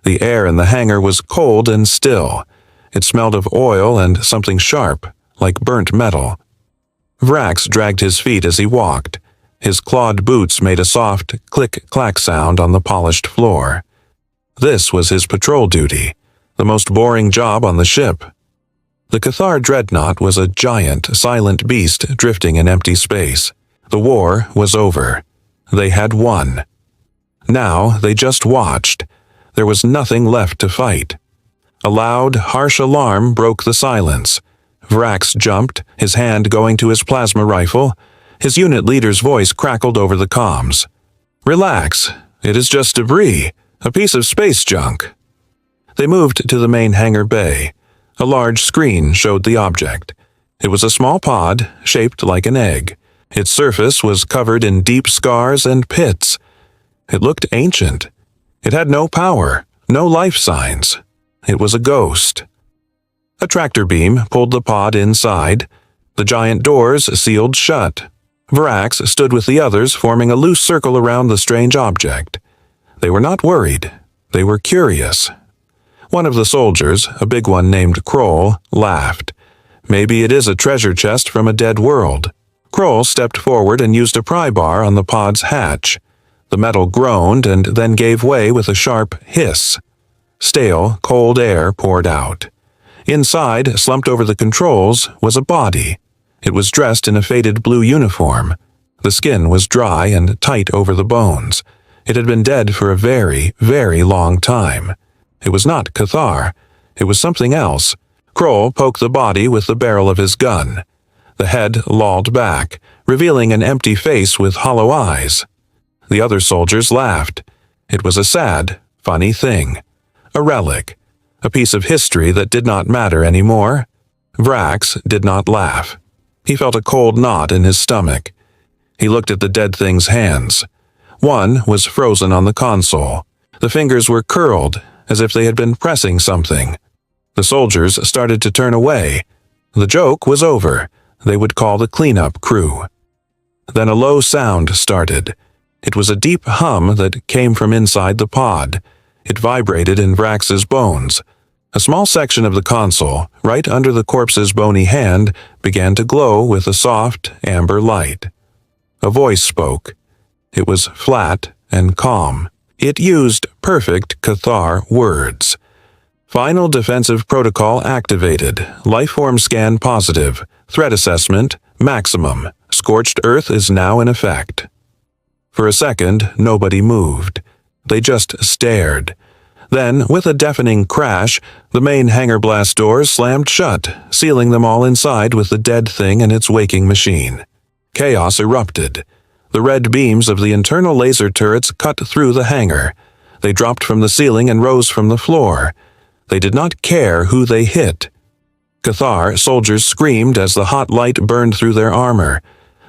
The air in the hangar was cold and still. It smelled of oil and something sharp, like burnt metal. Vrax dragged his feet as he walked. His clawed boots made a soft click-clack sound on the polished floor. This was his patrol duty, the most boring job on the ship. The Cathar dreadnought was a giant, silent beast drifting in empty space. The war was over. They had won. Now they just watched. There was nothing left to fight. A loud, harsh alarm broke the silence. Vrax jumped, his hand going to his plasma rifle. His unit leader's voice crackled over the comms. "Relax. It is just debris, a piece of space junk." They moved to the main hangar bay. A large screen showed the object. It was a small pod, shaped like an egg. Its surface was covered in deep scars and pits. It looked ancient. It had no power, no life signs. It was a ghost. A tractor beam pulled the pod inside. The giant doors sealed shut. Vrax stood with the others, forming a loose circle around the strange object. They were not worried. They were curious. One of the soldiers, a big one named Kroll, laughed. "Maybe it is a treasure chest from a dead world." Kroll stepped forward and used a pry bar on the pod's hatch. The metal groaned and then gave way with a sharp hiss. Stale, cold air poured out. Inside, slumped over the controls, was a body. It was dressed in a faded blue uniform. The skin was dry and tight over the bones. It had been dead for a very, very long time. It was not Cathar. It was something else. Kroll poked the body with the barrel of his gun. The head lolled back, revealing an empty face with hollow eyes. The other soldiers laughed. It was a sad, funny thing. A relic. A piece of history that did not matter anymore. Vrax did not laugh. He felt a cold knot in his stomach. He looked at the dead thing's hands. One was frozen on the console. The fingers were curled, as if they had been pressing something. The soldiers started to turn away. The joke was over. They would call the cleanup crew. Then a low sound started. It was a deep hum that came from inside the pod. It vibrated in Vrax's bones. A small section of the console, right under the corpse's bony hand, began to glow with a soft, amber light. A voice spoke. It was flat and calm. It used perfect Cathar words. "Final defensive protocol activated. Lifeform scan positive. Threat assessment maximum. Scorched earth is now in effect." For a second, nobody moved. They just stared. Then, with a deafening crash, the main hangar blast doors slammed shut, sealing them all inside with the dead thing and its waking machine. Chaos erupted. The red beams of the internal laser turrets cut through the hangar. They dropped from the ceiling and rose from the floor. They did not care who they hit. Cathar soldiers screamed as the hot light burned through their armor.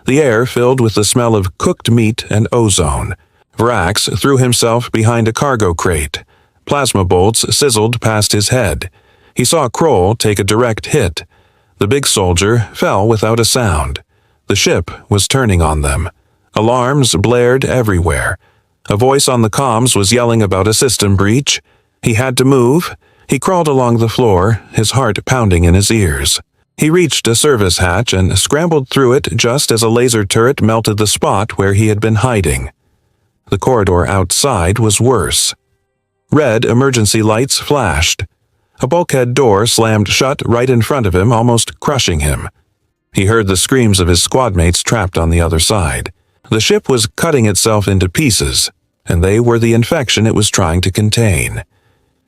The air filled with the smell of cooked meat and ozone. Vrax threw himself behind a cargo crate. Plasma bolts sizzled past his head. He saw Kroll take a direct hit. The big soldier fell without a sound. The ship was turning on them. Alarms blared everywhere. A voice on the comms was yelling about a system breach. He had to move. He crawled along the floor, his heart pounding in his ears. He reached a service hatch and scrambled through it just as a laser turret melted the spot where he had been hiding. The corridor outside was worse. Red emergency lights flashed. A bulkhead door slammed shut right in front of him, almost crushing him. He heard the screams of his squadmates trapped on the other side. The ship was cutting itself into pieces, and they were the infection it was trying to contain.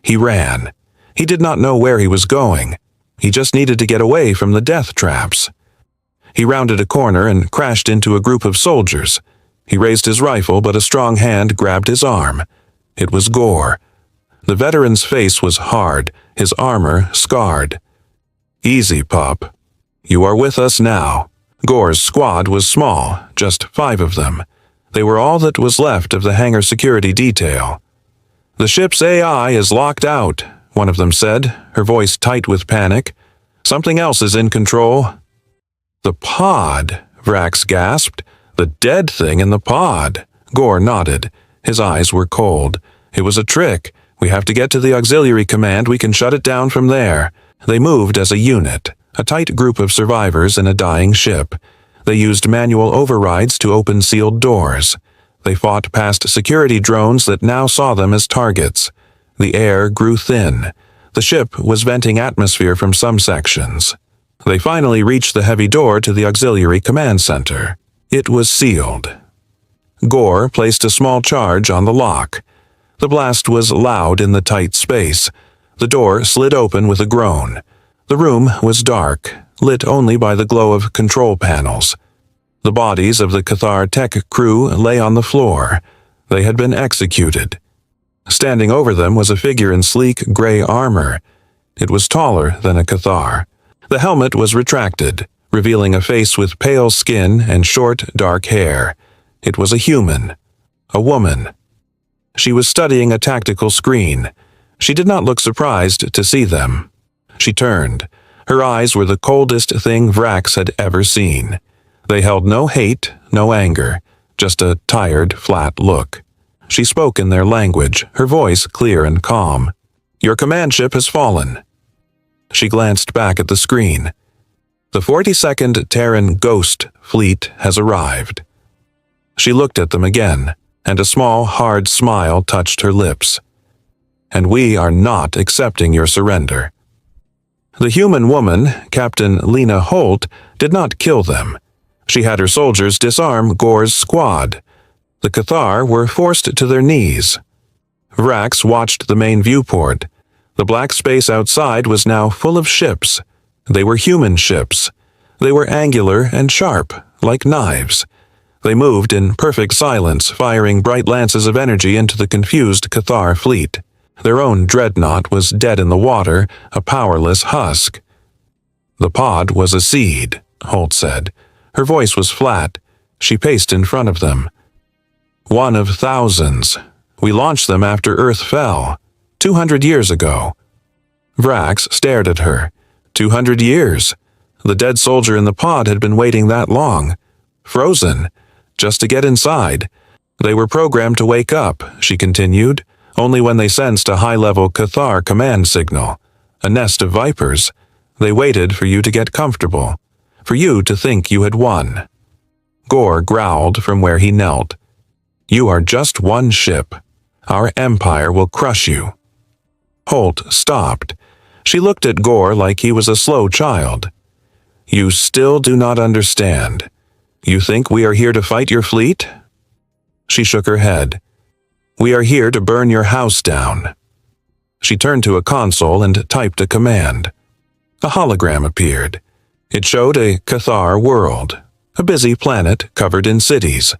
He ran. He did not know where he was going. He just needed to get away from the death traps. He rounded a corner and crashed into a group of soldiers. He raised his rifle, but a strong hand grabbed his arm. It was Gore. The veteran's face was hard, his armor scarred. "Easy, pup. You are with us now." Gore's squad was small, just 5 of them. They were all that was left of the hangar security detail. "The ship's AI is locked out," one of them said, her voice tight with panic. "Something else is in control." "The pod," Vrax gasped. "The dead thing in the pod." Gore nodded. His eyes were cold. "It was a trick. We have to get to the auxiliary command. We can shut it down from there." They moved as a unit, a tight group of survivors in a dying ship. They used manual overrides to open sealed doors. They fought past security drones that now saw them as targets. The air grew thin. The ship was venting atmosphere from some sections. They finally reached the heavy door to the auxiliary command center. It was sealed. Gore placed a small charge on the lock. The blast was loud in the tight space. The door slid open with a groan. The room was dark, lit only by the glow of control panels. The bodies of the Cathar tech crew lay on the floor. They had been executed. Standing over them was a figure in sleek gray armor. It was taller than a Cathar. The helmet was retracted, revealing a face with pale skin and short, dark hair. It was a human. A woman. She was studying a tactical screen. She did not look surprised to see them. She turned. Her eyes were the coldest thing Vrax had ever seen. They held no hate, no anger, just a tired, flat look. She spoke in their language, her voice clear and calm. "Your command ship has fallen." She glanced back at the screen. "The 42nd Terran Ghost Fleet has arrived." She looked at them again, and a small, hard smile touched her lips. "And we are not accepting your surrender." The human woman, Captain Lena Holt, did not kill them. She had her soldiers disarm Gore's squad. The Cathar were forced to their knees. Vrax watched the main viewport. The black space outside was now full of ships. They were human ships. They were angular and sharp, like knives. They moved in perfect silence, firing bright lances of energy into the confused Cathar fleet. Their own dreadnought was dead in the water, a powerless husk. "The pod was a seed," Holt said. Her voice was flat. She paced in front of them. "One of thousands. We launched them after Earth fell, 200 years ago." Vrax stared at her. 200 years. The dead soldier in the pod had been waiting that long. Frozen. Just to get inside. "They were programmed to wake up," she continued, "only when they sensed a high-level Cathar command signal. A nest of vipers. They waited for you to get comfortable. For you to think you had won." Gore growled from where he knelt. "You are just one ship. Our empire will crush you." Holt stopped. She looked at Gore like he was a slow child. "You still do not understand. You think we are here to fight your fleet?" She shook her head. "We are here to burn your house down." She turned to a console and typed a command. A hologram appeared. It showed a Cathar world, a busy planet covered in cities.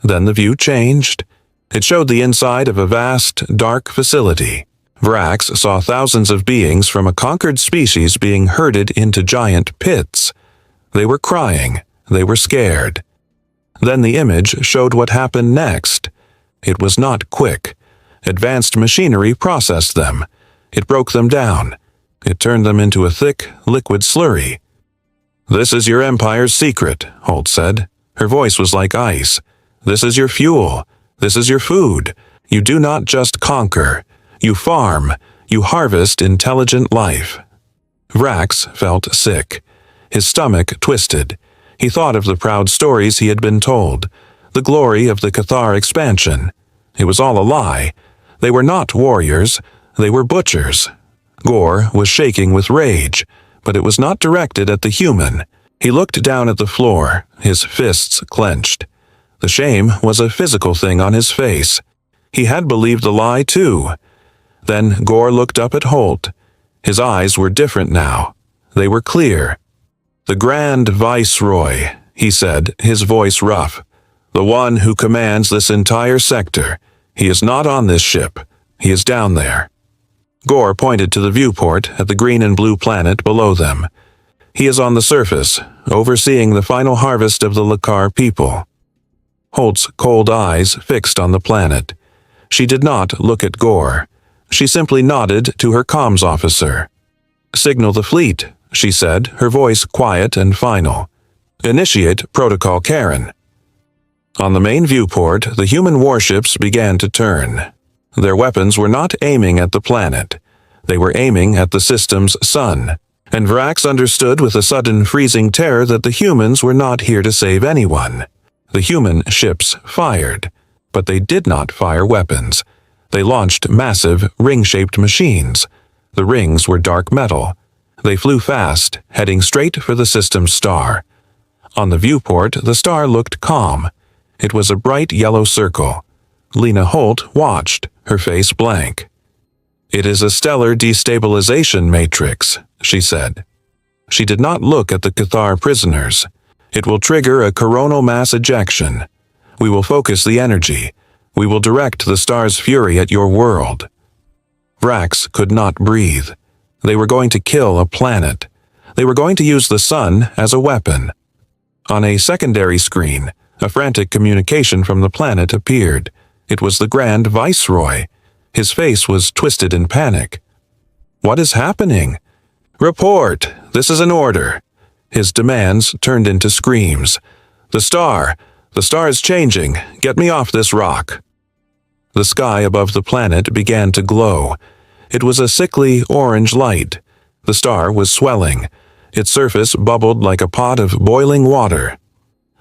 Then the view changed. It showed the inside of a vast, dark facility. Vrax saw thousands of beings from a conquered species being herded into giant pits. They were crying. They were scared. Then the image showed what happened next. It was not quick. Advanced machinery processed them. It broke them down. It turned them into a thick, liquid slurry. "This is your empire's secret," Holt said. Her voice was like ice. "This is your fuel. This is your food. You do not just conquer. You farm. You harvest intelligent life." Vrax felt sick. His stomach twisted. He thought of the proud stories he had been told, the glory of the Cathar expansion. It was all a lie. They were not warriors. They were butchers. Gore was shaking with rage, but it was not directed at the human. He looked down at the floor, his fists clenched. The shame was a physical thing on his face. He had believed the lie, too. Then Gore looked up at Holt. His eyes were different now. They were clear. "The Grand Viceroy," he said, his voice rough. "The one who commands this entire sector. He is not on this ship. He is down there." Gore pointed to the viewport at the green and blue planet below them. "He is on the surface, overseeing the final harvest of the Lakar people." Holt's cold eyes fixed on the planet. She did not look at Gore. She simply nodded to her comms officer. "Signal the fleet," she said, her voice quiet and final. "Initiate Protocol Karen." On the main viewport, the human warships began to turn. Their weapons were not aiming at the planet. They were aiming at the system's sun. And Vrax understood with a sudden freezing terror that the humans were not here to save anyone. The human ships fired, but they did not fire weapons. They launched massive, ring-shaped machines. The rings were dark metal. They flew fast, heading straight for the system's star. On the viewport, the star looked calm. It was a bright yellow circle. Lena Holt watched, her face blank. "It is a stellar destabilization matrix," she said. She did not look at the Cathar prisoners. "It will trigger a coronal mass ejection. We will focus the energy. We will direct the star's fury at your world." Vrax could not breathe. They were going to kill a planet. They were going to use the sun as a weapon. On a secondary screen, a frantic communication from the planet appeared. It was the Grand Viceroy. His face was twisted in panic. "What is happening?" "Report! This is an order." His demands turned into screams. The star is changing. Get me off this rock." The sky above the planet began to glow. It was a sickly orange light. The star was swelling. Its surface bubbled like a pot of boiling water.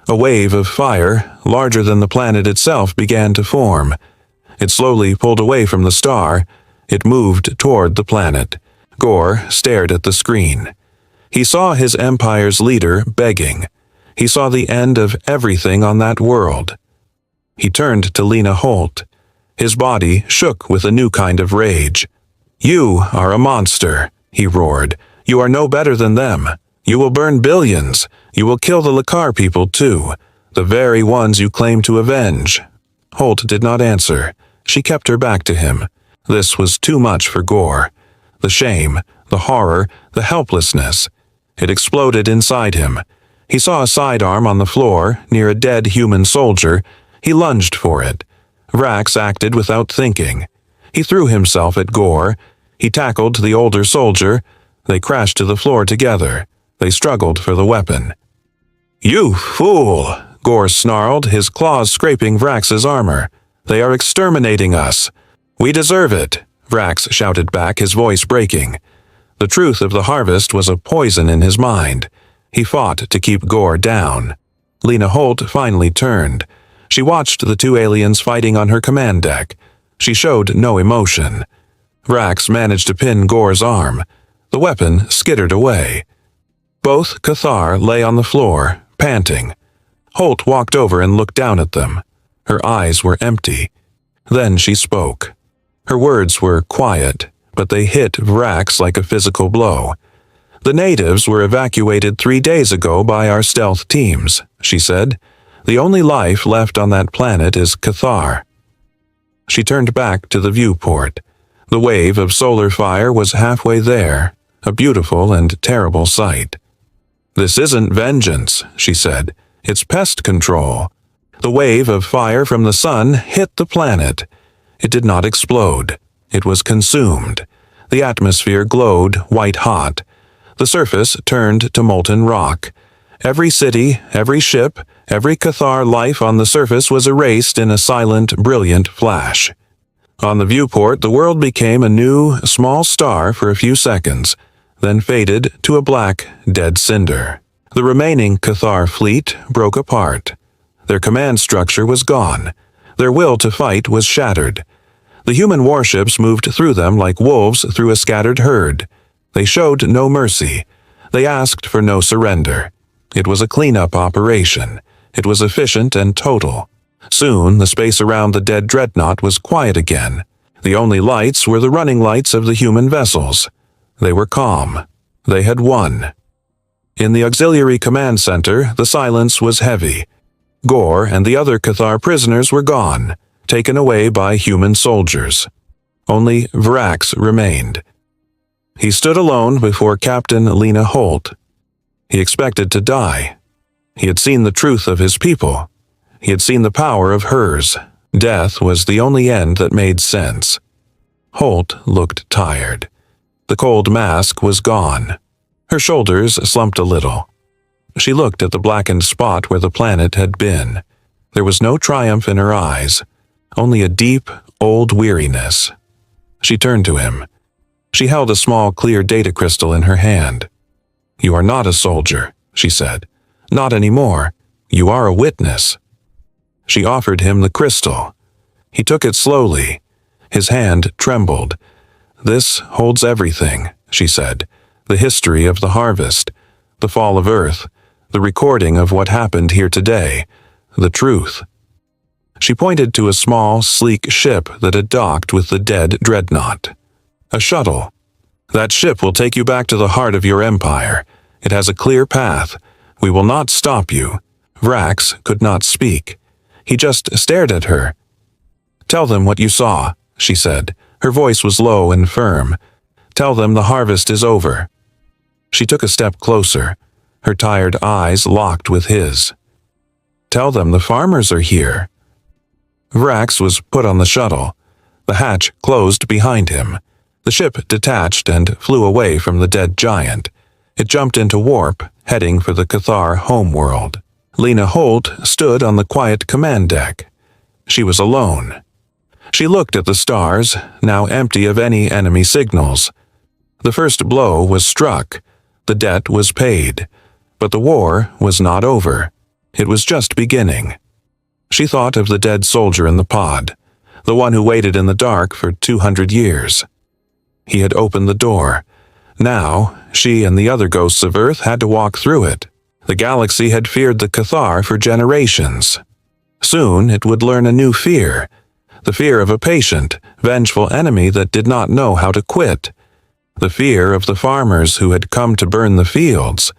A wave of fire, larger than the planet itself, began to form. It slowly pulled away from the star. It moved toward the planet. Gore stared at the screen. He saw his empire's leader begging. He saw the end of everything on that world. He turned to Lena Holt. His body shook with a new kind of rage. "You are a monster," he roared. "You are no better than them. You will burn billions. You will kill the Lakar people too, the very ones you claim to avenge." Holt did not answer. She kept her back to him. This was too much for Gore. The shame, the horror, the helplessness. It exploded inside him. He saw a sidearm on the floor, near a dead human soldier. He lunged for it. Vrax acted without thinking. He threw himself at Gore. He tackled the older soldier. They crashed to the floor together. They struggled for the weapon. "You fool!" Gore snarled, his claws scraping Vrax's armor. "They are exterminating us." "We deserve it," Vrax shouted back, his voice breaking. The truth of the harvest was a poison in his mind. He fought to keep Gore down. Lena Holt finally turned. She watched the two aliens fighting on her command deck. She showed no emotion. Vrax managed to pin Gore's arm. The weapon skittered away. Both Cathar lay on the floor, panting. Holt walked over and looked down at them. Her eyes were empty. Then she spoke. Her words were quiet, but they hit Vrax like a physical blow. "The natives were evacuated 3 days ago by our stealth teams," she said. "The only life left on that planet is Cathar." She turned back to the viewport. The wave of solar fire was halfway there, a beautiful and terrible sight. "This isn't vengeance," she said. "It's pest control." The wave of fire from the sun hit the planet. It did not explode. It was consumed. The atmosphere glowed white-hot. The surface turned to molten rock. Every city, every ship, every Cathar life on the surface was erased in a silent, brilliant flash. On the viewport, the world became a new, small star for a few seconds, then faded to a black, dead cinder. The remaining Cathar fleet broke apart. Their command structure was gone. Their will to fight was shattered. The human warships moved through them like wolves through a scattered herd. They showed no mercy. They asked for no surrender. It was a cleanup operation. It was efficient and total. Soon, the space around the dead dreadnought was quiet again. The only lights were the running lights of the human vessels. They were calm. They had won. In the auxiliary command center, the silence was heavy. Gore and the other Cathar prisoners were gone, taken away by human soldiers. Only Vrax remained. He stood alone before Captain Lena Holt. He expected to die. He had seen the truth of his people. He had seen the power of hers. Death was the only end that made sense. Holt looked tired. The cold mask was gone. Her shoulders slumped a little. She looked at the blackened spot where the planet had been. There was no triumph in her eyes. only a deep, old weariness. She turned to him. She held a small, clear data crystal in her hand. "You are not a soldier," she said. "Not anymore. You are a witness." She offered him the crystal. He took it slowly. His hand trembled. "This holds everything," she said. "The history of the harvest, the fall of Earth, the recording of what happened here today, the truth." She pointed to a small, sleek ship that had docked with the dead dreadnought. "A shuttle. That ship will take you back to the heart of your empire. It has a clear path. We will not stop you." Vrax could not speak. He just stared at her. "Tell them what you saw," she said. Her voice was low and firm. "Tell them the harvest is over." She took a step closer. Her tired eyes locked with his. "Tell them the farmers are here." Vrax was put on the shuttle. The hatch closed behind him. The ship detached and flew away from the dead giant. It jumped into warp, heading for the Cathar homeworld. Lena Holt stood on the quiet command deck. She was alone. She looked at the stars, now empty of any enemy signals. The first blow was struck. The debt was paid. But the war was not over. It was just beginning. She thought of the dead soldier in the pod, the one who waited in the dark for 200 years. He had opened the door. Now, she and the other ghosts of Earth had to walk through it. The galaxy had feared the Cathar for generations. Soon it would learn a new fear, the fear of a patient, vengeful enemy that did not know how to quit, the fear of the farmers who had come to burn the fields,